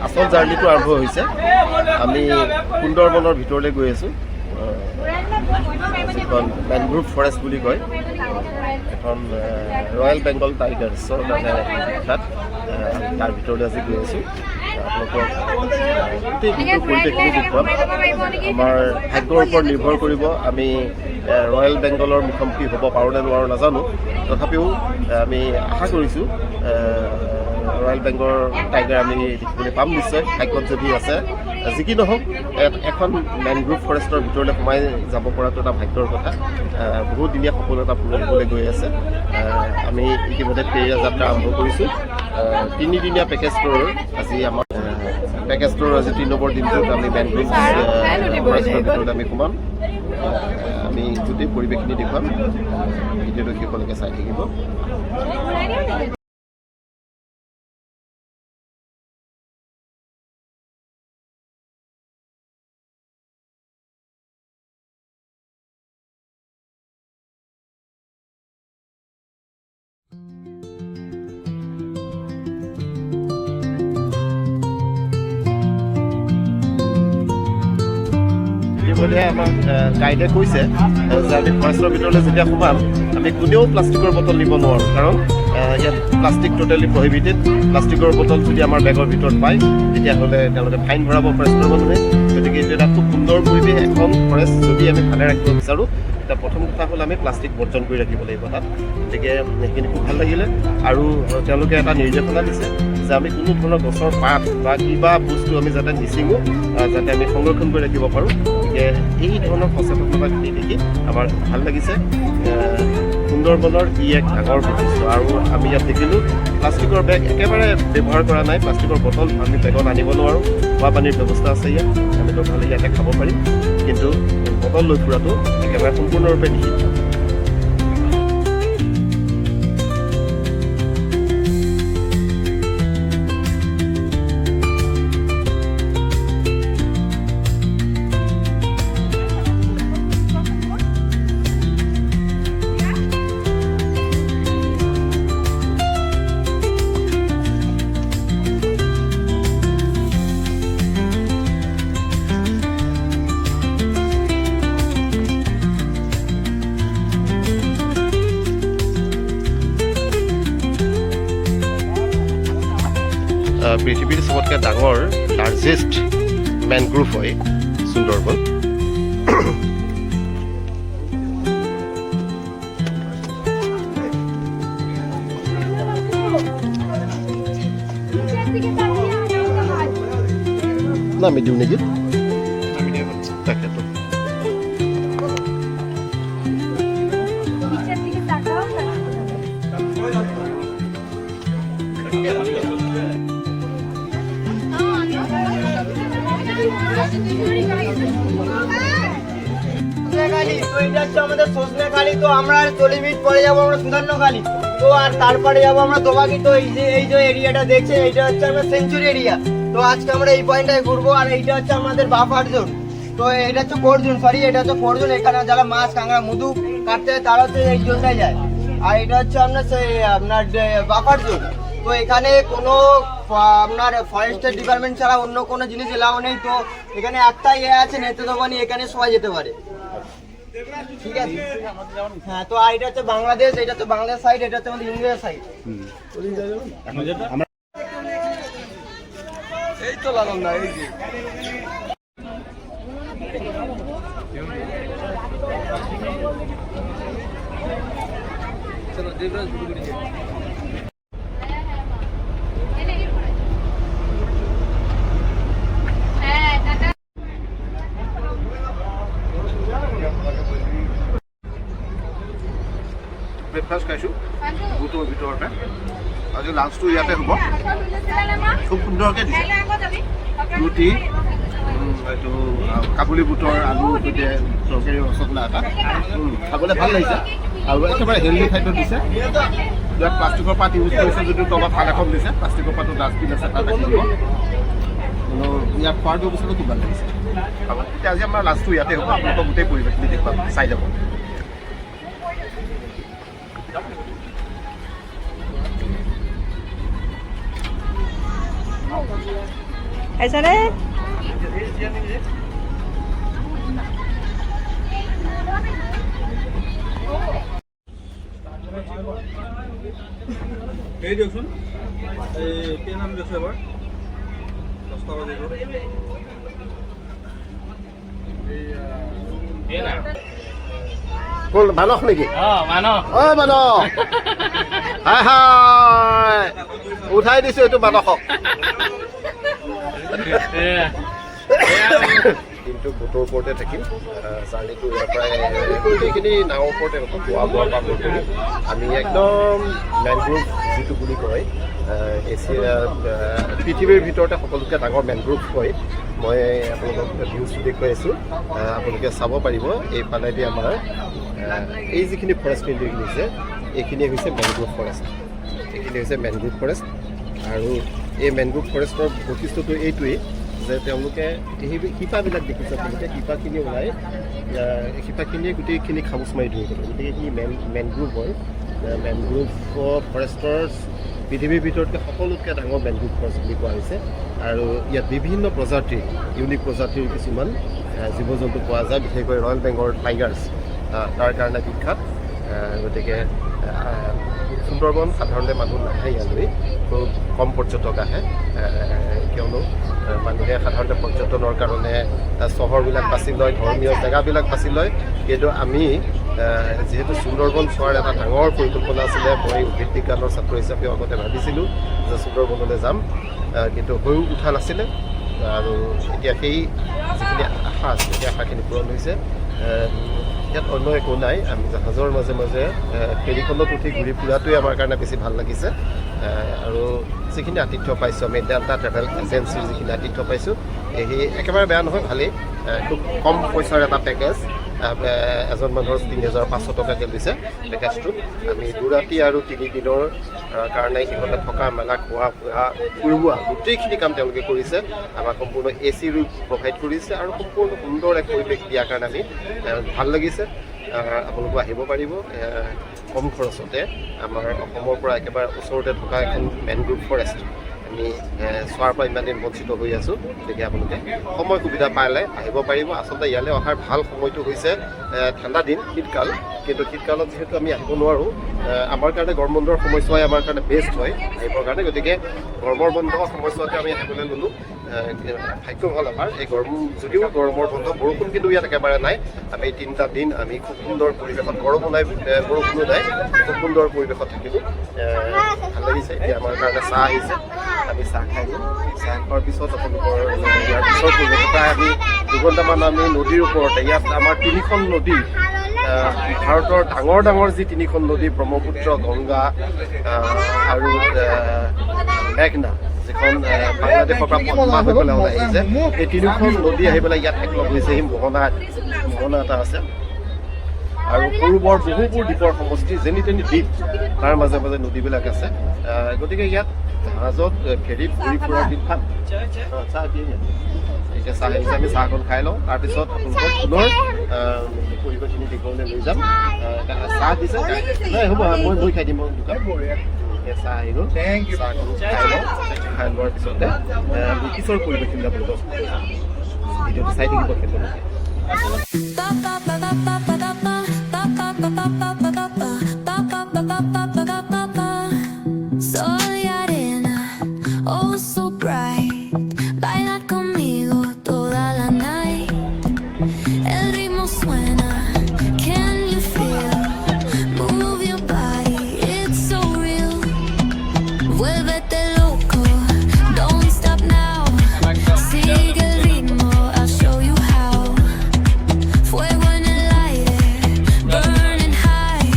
আচল জাৰ্ণিটো আৰম্ভ হৈছে। আমি সুন্দৰবনৰ ভিতৰলৈ গৈ আছোঁ, যিখন মেনগ্ৰোভ ফৰেষ্ট বুলি কয়, এখন ৰয়েল বেংগল টাইগাৰ্ছৰ কাৰণে বিখ্যাত। তাৰ ভিতৰলৈ আজি গৈ আছোঁ। আপোনালোকক গোটেই দিনটো পৰিৱেশখিনি দেখুৱাম। আমাৰ ভাগ্যৰ ওপৰত নিৰ্ভৰ কৰিব আমি ৰয়েল বেংগলৰ মুখামুখি হ'ব পাৰোঁ নে নোৱাৰোঁ নাজানো, তথাপিও আমি আশা কৰিছোঁ ৰয়েল বেংগল টাইগাৰ আমি দেখিবলৈ পাম নিশ্চয়, ভাগ্যত যদি আছে। যি কি নহওক, এখন মেনগ্ৰোভ ফৰেষ্টৰ ভিতৰলৈ সোমাই যাব পৰাটো এটা ভাগ্যৰ কথা। বহুত দিনীয়া সপোন এটা পূৰণ হ'বলৈ গৈ আছে। আমি ইতিমধ্যে ফেৰীয়া যাত্ৰা আৰম্ভ কৰিছোঁ। 3 দিনীয়া পেকেজ টুৰৰ আজি আমাৰ পেকেজ টুৰৰ আজি 3 নম্বৰ দিনটোত আমি মেনগ্ৰোভ ফৰেষ্টৰ ভিতৰলৈ আমি সোমাম। আমি গোটেই পৰিৱেশখিনি দেখুৱাম। ভিডিঅ'টো শেষলৈকে চাই থাকিব। ইতিমধ্যে আমাক গাইডে কৈছে যে আমি ফৰেষ্টৰ ভিতৰলৈ যেতিয়া সোমাম আমি কোনেও প্লাষ্টিকৰ বটল নিব নোৱাৰোঁ, কাৰণ ইয়াত প্লাষ্টিক টোটেলি প্ৰহিবিটেড। প্লাষ্টিকৰ বটল যদি আমাৰ বেগৰ ভিতৰত পায় তেতিয়াহ'লে তেওঁলোকে ফাইন ভৰাব ফৰেষ্টৰ মানুহে। গতিকে এইটো এটা খুব সুন্দৰ পৰিৱেশ। এখন ফৰেষ্ট যদি আমি ভালে ৰাখিব বিচাৰোঁ, এতিয়া প্ৰথম কথা হ'ল আমি প্লাষ্টিক বৰ্জন কৰি ৰাখিব লাগিব তাত। গতিকে সেইখিনি খুব ভাল লাগিলে। আৰু তেওঁলোকে এটা নিৰ্দেশনা দিছে যে আমি কোনো ধৰণৰ গছৰ পাত বা কিবা বস্তু আমি যাতে নিচিঙো, যাতে আমি সংৰক্ষণ কৰি ৰাখিব পাৰোঁ। গতিকে এই ধৰণৰ সচেতনতাখিনি দেখি আমাৰ ভাল লাগিছে। সুন্দৰবনৰ এক ডাঙৰ বৈশিষ্ট্য। আৰু আমি ইয়াত দেখিলোঁ প্লাষ্টিকৰ বেগ একেবাৰে ব্যৱহাৰ কৰা নাই। প্লাষ্টিকৰ বটল আমি বেগত আনিব নোৱাৰোঁ। খোৱা পানীৰ ব্যৱস্থা আছে ইয়াত, আমি দৰকাৰ হ'লে ইয়াতে খাব পাৰিম, কিন্তু বটল লৈ ফুৰাটো একেবাৰে সম্পূৰ্ণৰূপে নিষিদ্ধ। পৃথিৱীৰ চবতকৈ ডাঙৰ লাৰ্জেষ্ট মেনগ্ৰোভ হয় সুন্দৰবন। আমি দিওঁ নেকি? তাকেতো আমাদের সজনেখালি, তো আমরা 40 মিনিট পরে যাবো আমরা সুধান্যখালি, তো আর তারপরে যাবো আমরা দোবাকি। তো এই যে এরিয়াটা দেখছেন এইটা হচ্ছে আমরা সেঞ্চুরি এরিয়া। তো আজকে আমরা এই পয়েন্টটায় ঘুরবো। আর এইটা হচ্ছে আমাদের বাফার জোন। তো এটা হচ্ছে কোর জোন, সরি এটা হচ্ছে কোর জোন। এখানে যারা মাছ কাঁকড়া মুদু কাটতে হয় তারা হচ্ছে এই জোনটায় যায়। আর এটা হচ্ছে আপনার আপনার বাফার জোন। তো এখানে কোনো আপনার ফরেস্টের ডিপার্টমেন্ট ছাড়া অন্য কোনো জিনিস এলাও নেই। তো এখানে একটাই আছে নেতৃত্ববাণী, এখানে সবাই যেতে পারে, ঠিক আছে? হ্যাঁ, তো আর এটা হচ্ছে বাংলাদেশ, এটা হচ্ছে বাংলাদেশ সাইড, এটা হচ্ছে আমাদের ইন্ডিয়া সাইড। এই তো লালন না, এই যে চলো দেবরাজ বুড়ি ব্ৰেকফাষ্ট খাইছোঁ বুটৰ ভিতৰতে। আজি লাঞ্চটো ইয়াতে হ'ব। খুব সুন্দৰকৈ দিছে ৰুটি, এইটো কাবুলী বুটৰ আলু সৈতে তৰকাৰী ৰসগোল্লা এটা। খাবলৈ ভাল লাগিছে আৰু একেবাৰে হেল্ডি খাদ্য দিছে। ইয়াত প্লাষ্টিকৰ পাত ইউজ কৰিছে যদিও তলত থাল এখন দিছে, প্লাষ্টিকৰ পাতো ডাষ্টবিন আছে তাত ৰাখি দিব। কিন্তু ইয়াত খোৱাৰ ব্যৱস্থাটো খুব ভাল লাগিছে। এতিয়া আজি আমাৰ লাঞ্চটো ইয়াতে হ'ব। আপোনালোকৰ গোটেই পৰিৱেশখিনি দেখুৱাম, চাই যাব। আহিছানে? এই দিয়কচোন এই পেন আনি লৈছোঁ এবাৰ 10টা বাজিব কোন মানস নেকি মানস অ মানস হাই হাই উঠাই দিছো এইটো মানসক কিন্তু বোটৰ ওপৰতে থাকিম জাৰ্ণিটো ইয়াৰ পৰাই গোটেইখিনি নাৱৰ ওপৰতে হ'ব খোৱা বোৱাৰ পৰা কৰি আমি একদম মেনগ্ৰোভ যিটো বুলি কয় এছিয়া পৃথিৱীৰ ভিতৰতে সকলোতকৈ ডাঙৰ মেনগ্ৰোভ হয় মই আপোনালোকক ভিউজটো দেখুৱাই আছোঁ আপোনালোকে চাব পাৰিব এইফালেদি আমাৰ এই যিখিনি ফৰেষ্ট ফিল্ডিং হৈছে এইখিনি হৈছে মেনগ্ৰোভ ফৰেষ্ট এইখিনি হৈছে মেনগ্ৰোভ ফৰেষ্ট আৰু এই মেনগ্ৰোভ ফৰেষ্টৰ বৈশিষ্ট্যটো এইটোৱেই যে তেওঁলোকে সেই শিপাবিলাক দেখিছে তেওঁলোকে শিপাখিনি ওলাই শিপাখিনিয়ে গোটেইখিনি খামুচ মাৰি ধৰি থাকে গতিকে এইখিনি মেনগ্ৰোভ হয় মেনগ্ৰোভ ফৰেষ্টৰ পৃথিৱীৰ ভিতৰতকৈ সকলোতকৈ ডাঙৰ মেনগ্ৰোভ ফৰেষ্ট বুলি কোৱা হৈছে আৰু ইয়াত বিভিন্ন প্ৰজাতিৰ ইউনিক প্ৰজাতিৰ কিছুমান জীৱ জন্তু পোৱা যায় বিশেষকৈ ৰয়েল বেংগল টাইগাৰ্ছ তাৰ কাৰণে বিখ্যাত গতিকে সুন্দৰবন সাধাৰণতে মানুহ নাহে ইয়ালৈ খুব কম পৰ্যটক আহে কিয়নো মানুহে সাধাৰণতে পৰ্যটনৰ কাৰণে চহৰবিলাক বাছি লয় ধৰ্মীয় জেগাবিলাক বাছি লয় কিন্তু আমি যিহেতু সুন্দৰবন চোৱাৰ এটা ডাঙৰ পৰিকল্পনা আছিলে মই উদ্ভিদ বিজ্ঞানৰ ছাত্ৰ হিচাপেও আগতে ভাবিছিলোঁ যে সুন্দৰবনলৈ যাম কিন্তু হৈ উঠা নাছিলে আৰু এতিয়া সেই যিখিনি আশা আছে সেই আশাখিনি পূৰণ হৈছে ইয়াত অন্য একো নাই আমি জাহাজৰ মাজে মাজে ফেৰীখনত উঠি ঘূৰি ফুৰাটোৱে আমাৰ কাৰণে বেছি ভাল লাগিছে আৰু যিখিনি আতিথ্য পাইছোঁ আমি ডেল্টা ট্ৰেভেল এজেঞ্চিৰ যিখিনি আতিথ্য পাইছোঁ সেই একেবাৰে বেয়া নহয় ভালেই খুব কম পইচাৰ এটা পেকেজ এজন মানুহৰ 3,500 টকাকৈ লৈছে পেকেজটোত আমি 2 ৰাতি আৰু 3 দিনৰ কাৰণে সিহঁতে থকা মেলা খোৱা বোৱা ফুৰোৱা গোটেইখিনি কাম তেওঁলোকে কৰিছে আমাক সম্পূৰ্ণ AC ৰুম প্ৰভাইড কৰিছে আৰু সম্পূৰ্ণ সুন্দৰ এক পৰিৱেশ দিয়াৰ কাৰণে আমি ভাল লাগিছে আপোনালোকে আহিব পাৰিব কম খৰচতে আমাৰ অসমৰ পৰা একেবাৰে ওচৰতে থকা এখন মেনগ্ৰোভ ফৰেষ্ট আমি চোৱাৰ পৰা ইমান দিন বঞ্চিত হৈ আছোঁ গতিকে আপোনালোকে সময় সুবিধা পালে আহিব পাৰিব আচলতে ইয়ালৈ অহাৰ ভাল সময়টো হৈছে ঠাণ্ডা দিন শীতকাল কিন্তু শীতকালত যিহেতু আমি আহিব নোৱাৰোঁ আমাৰ কাৰণে গৰম বন্ধৰ সময়ছোৱাই আমাৰ কাৰণে বেষ্ট হয় আহিবৰ কাৰণে গতিকে গৰমৰ বন্ধৰ সময়ছোৱাতে আমি আহিবলৈ ল'লোঁ ভাগ্য হ'ল আমাৰ এই গৰম যদিও গৰমৰ বন্ধ বৰষুণ কিন্তু ইয়াত একেবাৰে নাই আমি 3টা দিন আমি খুব সুন্দৰ পৰিৱেশত গৰমো নাই বৰষুণো নাই খুব সুন্দৰ পৰিৱেশত থাকিলোঁ ভাল লাগিছে এতিয়া আমাৰ কাৰণে চাহ আহিছে আমি চাহ খাইলোঁ চাহ খোৱাৰ পিছত আপোনালোকৰ ইয়াৰ পিছত প্ৰায় আমি 2 ঘণ্টামান আমি নদীৰ ওপৰতে ইয়াত আমাৰ 3খন নদী ভাৰতৰ ডাঙৰ যি 3খন নদী ব্ৰহ্মপুত্ৰ গংগা আৰু মেঘনা যিখন বাংলাদেশৰ পৰা পদ্মা হৈ পেলাই ওলাই আহিছে এই 3খন নদী আহি পেলাই ইয়াত একলগ হৈছে সেই মোহনা এটা আছে আৰু সৰু বৰ বহুবোৰ দ্বীপৰ সমষ্টি যেনি তেনি দ্বীপ তাৰ মাজে মাজে নদীবিলাক আছে গতিকে ইয়াত জাহাজত ফেৰীত ঘূৰি ফুৰাৰ দিন ভাল চাহ দিয়ে এতিয়া চাহ আহিছে আমি চাহখন খাই লওঁ তাৰপিছত আপোনালোকক পুনৰ পৰিৱেশখিনি দেখুৱাবলৈ লৈ যাম চাহ দিছে নাই হ'ব মই খাই দিম দোকান চাহ আহি গ'ল চাহখন খাই লোৱাৰ পিছতে ব্ৰিটিছৰ পৰিৱেশখিনি আপোনালোকক ভিডিঅ'টো চাই থাকিব ক্ষেত্ৰলৈকে Sol y arena, oh so bright. Baila conmigo toda la night. El ritmo suena, can you feel? Move your body, it's so real. Vuélvete loco, don't stop now. Sigue el ritmo, I'll show you how. Fuego en el aire, burning high.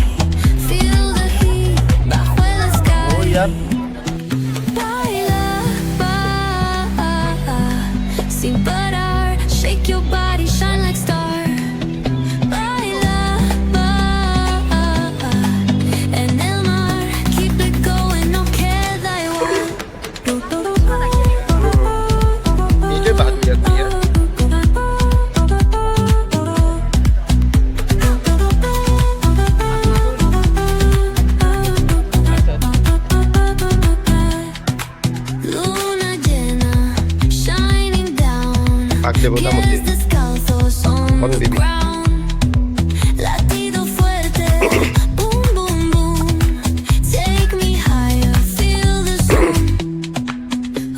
Debuta pies Montiel. descalzos on Con the Bibi. ground. Latido fuerte, boom, boom, boom. Take me higher, feel the zoom.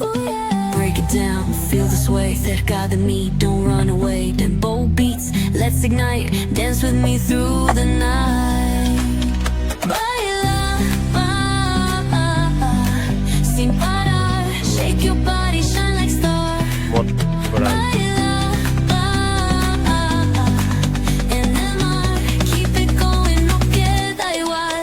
Ooh, yeah. Break it down, feel the sway. Cerca de mí, don't run away. Tempo beats, let's ignite. Dance with me through the night. Baila, sin parar. Shake your body, shine like star. Mot Coral. En el mar, keep it going, no queda igual.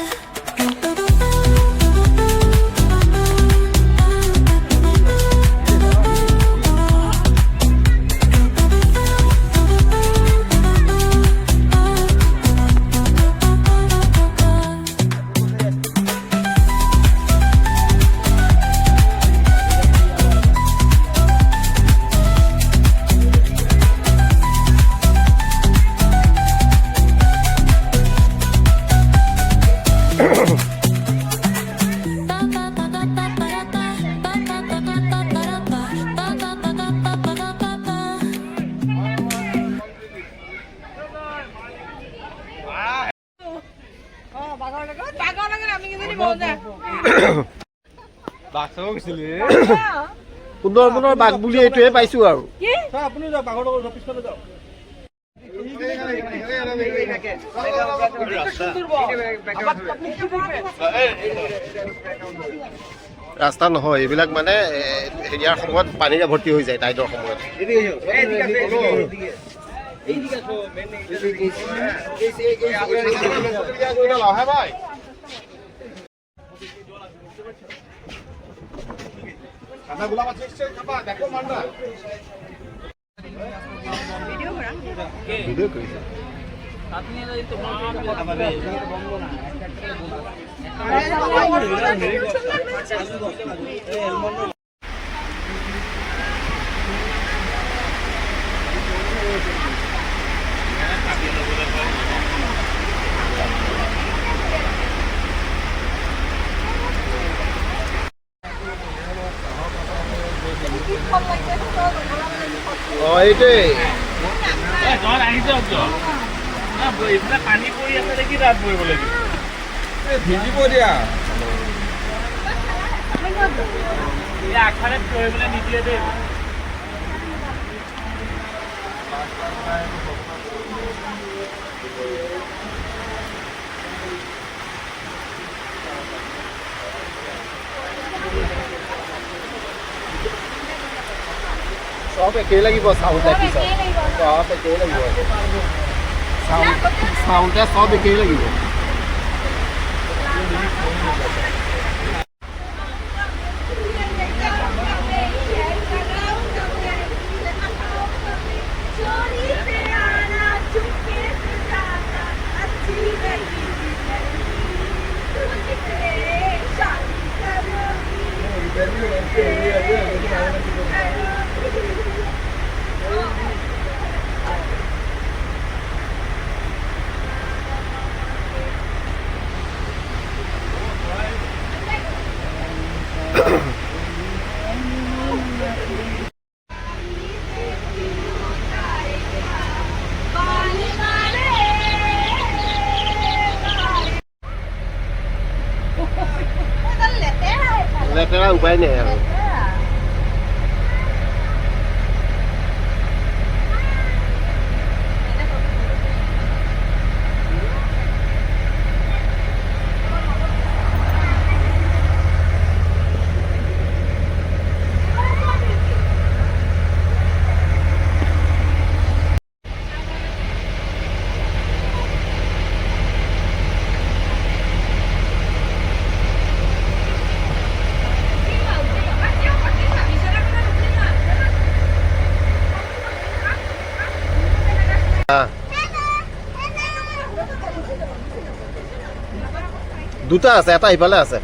সুন্দৰবনৰ বাঘ বুলি এইটোৱে পাইছোঁ আৰু আপুনি যাওক বাঘৰ লগত পিছফালে যাওক ৰাস্তা নহয় এইবিলাক মানে হেৰিয়াৰ সময়ত পানীৰে ভৰ্তি হৈ যায় টাইডৰ সময়ত ভিডিঅ' কৰিছে এইটোৱেই পানী পৰি আছে দেখি তাত পৰিব লাগিব ভিজিব দিয়া আগফালে পৰিবলৈ নিদিয়ে দেই চব একেই লাগিব চাউণ্ডে কি চব একেই লাগিব চাউণ্ডে চব একেই লাগিব লেতেৰা উপায় নাই আৰু দুটা আছে এটা ইফালে আছে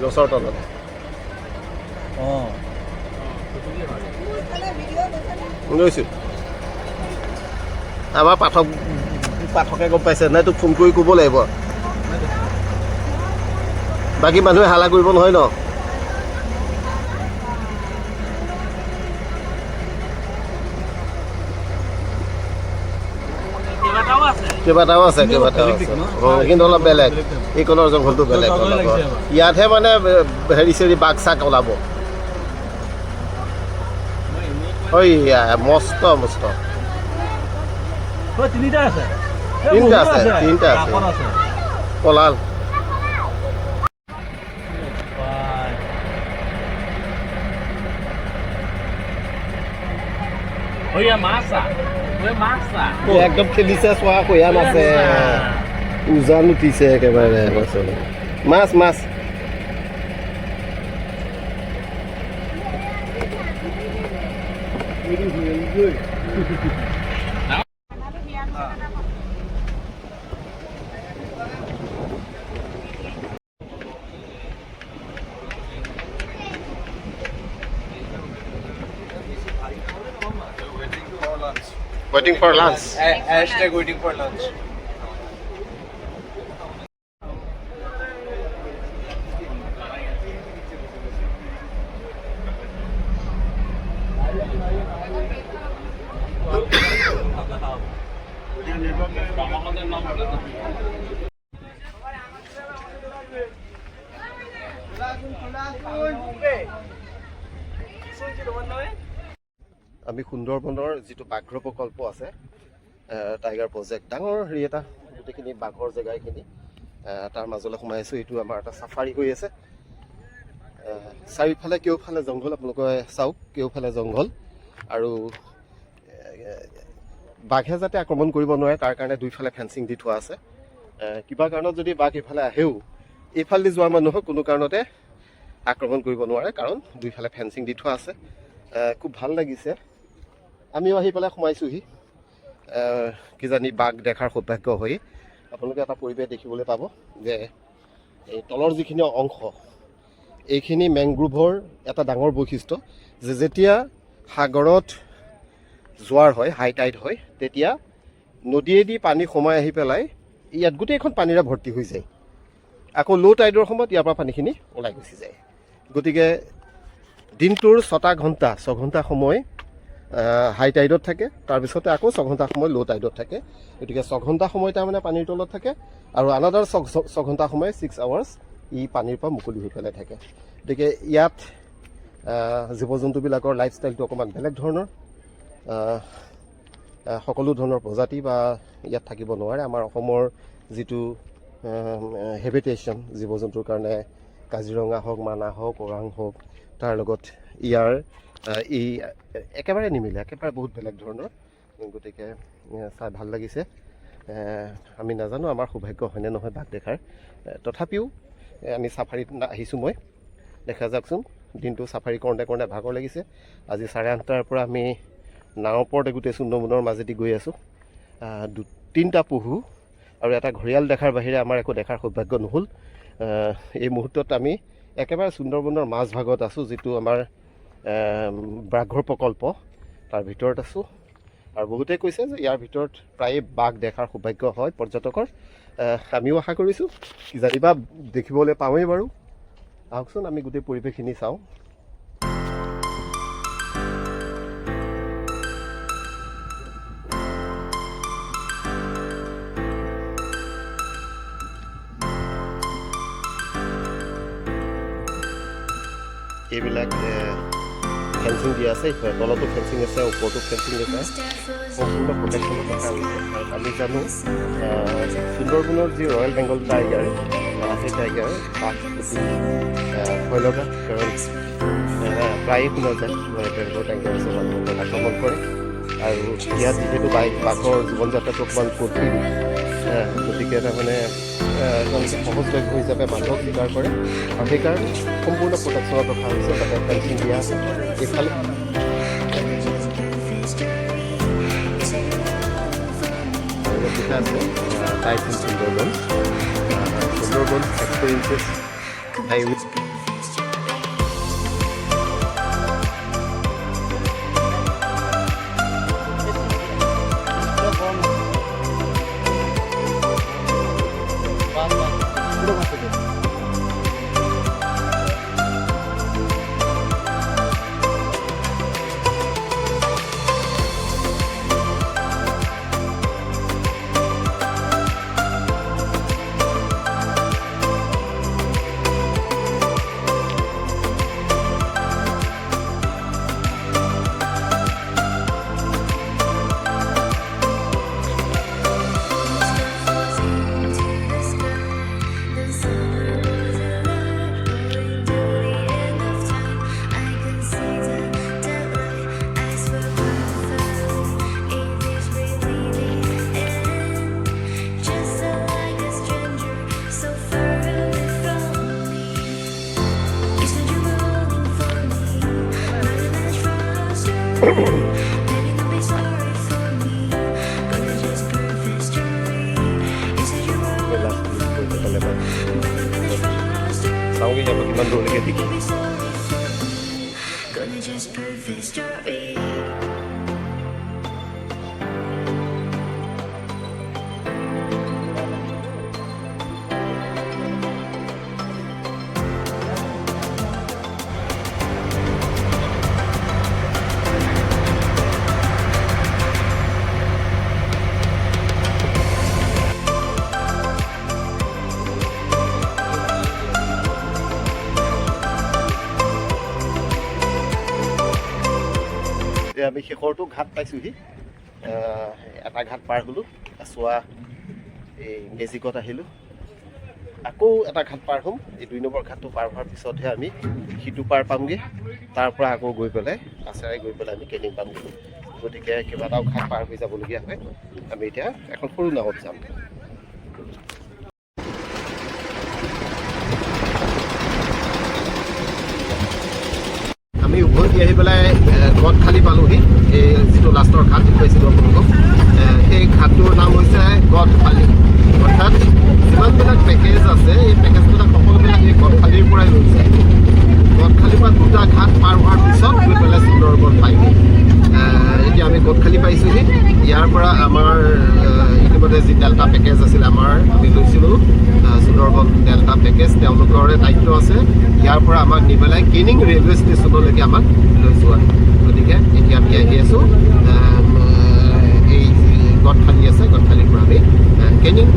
গছৰ তলত লৈছোঁ আমাৰ পাঠকে গম পাইছে নাই তোক ফোন কৰি ক'ব লাগিব বাকী মানুহে হাল্লা কৰিব নহয় ন কেইবাটাও আছে কিন্তু অলপ বেলেগ এইকণৰ জংঘলটো বেলেগ ইয়াতহে মানে হেৰি চেৰি বাঘ চাক ওলাব ঐ মস্ত মস্ত তিনিটা আছে তিনিটা আছে পলাল একদম খেলিছে চোৱা কয়ান আছে উজান উঠিছে একেবাৰে মাছ মাছ Waiting for lunch. Hashtag waiting for lunch. আমি সুন্দৰবনৰ যিটো বাঘ্ৰ প্ৰকল্প আছে টাইগাৰ প্ৰজেক্ট ডাঙৰ হেৰি এটা গোটেইখিনি বাঘৰ জেগা এইখিনি তাৰ মাজলৈ সোমাই আছোঁ এইটো আমাৰ এটা চাফাৰী কৰি আছে চাৰিওফালে কেওফালে জংঘল আপোনালোকে চাওক কেওফালে জংঘল আৰু বাঘে যাতে আক্ৰমণ কৰিব নোৱাৰে তাৰ কাৰণে দুইফালে ফেঞ্চিং দি থোৱা আছে কিবা কাৰণত যদি বাঘ এইফালে আহেও এইফালেদি যোৱা মানুহক কোনো কাৰণতে আক্ৰমণ কৰিব নোৱাৰে কাৰণ দুইফালে ফেঞ্চিং দি থোৱা আছে খুব ভাল লাগিছে আমিও আহি পেলাই সোমাইছোঁহি কিজানি বাঘ দেখাৰ সৌভাগ্য হৈ আপোনালোকে এটা পৰিৱেশ দেখিবলৈ পাব যে এই তলৰ যিখিনি অংশ এইখিনি মেংগ্ৰোভৰ এটা ডাঙৰ বৈশিষ্ট্য যে যেতিয়া সাগৰত জোৱাৰ হয় হাই টাইড হয় তেতিয়া নদীয়েদি পানী সোমাই আহি পেলাই ইয়াত গোটেইখন পানীৰে ভৰ্তি হৈ যায় আকৌ ল' টাইডৰ সময়ত ইয়াৰ পৰা পানীখিনি ওলাই গুচি যায় গতিকে দিনটোৰ 6 ঘণ্টা সময় হাই টাইডত থাকে তাৰপিছতে আকৌ 6 ঘণ্টা সময় ল' টাইডত থাকে গতিকে 6 ঘণ্টা সময় তাৰমানে পানীৰ তলত থাকে আৰু আনাদাৰ 6 ঘণ্টা সময় 6 আৱাৰ্ছ ই পানীৰ পৰা মুকলি হৈ পেলাই থাকে গতিকে ইয়াত জীৱ জন্তুবিলাকৰ লাইফষ্টাইলটো অকণমান বেলেগ ধৰণৰ সকলো ধৰণৰ প্ৰজাতি বা ইয়াত থাকিব নোৱাৰে আমাৰ অসমৰ যিটো হেবিটেশ্যন জীৱ জন্তুৰ কাৰণে কাজিৰঙা হওক মানাহ হওক ওৰাং হওক তাৰ লগত ইয়াৰ এই একেবাৰে নিমিলে একেবাৰে বহুত বেলেগ ধৰণৰ গতিকে চাই ভাল লাগিছে আমি নাজানো আমাৰ সৌভাগ্য হয়নে নহয় বাঘ দেখাৰ তথাপিও আমি চাফাৰীত আহিছোঁ মই দেখা যাওকচোন দিনটো চাফাৰী কৰোঁতে কৰোঁতে ভাগৰ লাগিছে আজি 8:30টাৰ পৰা আমি নাৱৰ ওপৰতে গোটেই সুন্দৰবনৰ মাজেদি গৈ আছোঁ 3টা পহু আৰু এটা ঘৰিয়াল দেখাৰ বাহিৰে আমাৰ একো দেখাৰ সৌভাগ্য নহ'ল এই মুহূৰ্তত আমি একেবাৰে সুন্দৰবনৰ মাজভাগত আছোঁ যিটো আমাৰ বাঘৰ প্ৰকল্প তাৰ ভিতৰত আছোঁ আৰু বহুতে কৈছে যে ইয়াৰ ভিতৰত প্ৰায়ে বাঘ দেখাৰ সৌভাগ্য হয় পৰ্যটকৰ আমিও আশা কৰিছোঁ কিজানিবা দেখিবলৈ পাওঁৱেই বাৰু আহকচোন আমি গোটেই পৰিৱেশখিনি চাওঁ এইবিলাক ফেঞ্চিং দিয়া আছে তলতো ফেঞ্চিং আছে ওপৰতো ফেঞ্চিং আছে সম্পূৰ্ণ প্ৰটেকশ্যনৰ কথা হৈছে আমি জানো সুন্দৰবনৰ যি ৰয়েল বেংগল টাইগাৰ সেই টাইগাৰ বাঘ ভয় লগা কাৰণ প্ৰায়ে শুনা যায় ৰয়েল বেংগল টাইগাৰ আছে মানুহক আক্ৰমণ কৰে আৰু ইয়াত যিহেতু বাঘৰ জীৱন যাত্ৰাটো অকণমান কঠিন গতিকে তাৰমানে সহজলভ্য হিচাপে মানুহক স্বীকাৰ কৰে আৰু সেইকাৰণে সম্পূৰ্ণ প্ৰটেকশ্যনৰ কথা হৈছে তাতে ফেঞ্চিং দিয়া আছে এইফালে লিখা আছে type in Sundarban experiences high with Baby, don't be sorry for me. Gonna just prove this jury. You said you were চাওঁগৈ যাব কিমান দূৰলৈকে দেখি gonna just prove this jury. আমি শেষৰটো ঘাট পাইছোঁহি এটা ঘাট পাৰ হ'লোঁ চোৱা এই মেজিকত আহিলোঁ আকৌ এটা ঘাট পাৰ হ'ম এই 2 নম্বৰ ঘাটটো পাৰ হোৱাৰ পিছতহে আমি সিটো পাৰ পামগৈ তাৰ পৰা আকৌ গৈ পেলাই আচাৰে গৈ পেলাই আমি কেনিং পামগৈ গতিকে কেইবাটাও ঘাট পাৰ হৈ যাবলগীয়া হয় আমি এতিয়া এখন সৰু নাৱত যাম আমি উভতি আহি পেলাই গদখালি পালোহি এই যিটো লাষ্টৰ ঘাট দেখুৱাইছিলোঁ আপোনালোকক সেই ঘাটটোৰ নাম হৈছে গদখালি অৰ্থাৎ যিমানবিলাক পেকেজ আছে এই পেকেজবিলাক সকলোবিলাক এই গদখালিৰ পৰাই লৈছে গদখালিৰ পৰা 2টা ঘাট পাৰ হোৱাৰ পিছত গৈ পেলাই সুন্দৰবন পাইগৈ এতিয়া আমি গদখালি পাইছোঁহি ইয়াৰ পৰা আমাৰ ইতিমধ্যে যি ডেল্টা পেকেজ আছিলে আমাৰ আমি লৈছিলোঁ সুন্দৰবন ডেল্টা পেকেজ তেওঁলোকৰে দায়িত্ব আছে ইয়াৰ পৰা আমাক নি পেলাই কেনিং ৰেলৱে ষ্টেচনলৈকে আমাক লৈ যোৱা গতিকে এতিয়া আমি আহি আছোঁ এই গদখালি আছে গদখালিৰ পৰা আমি কেনিং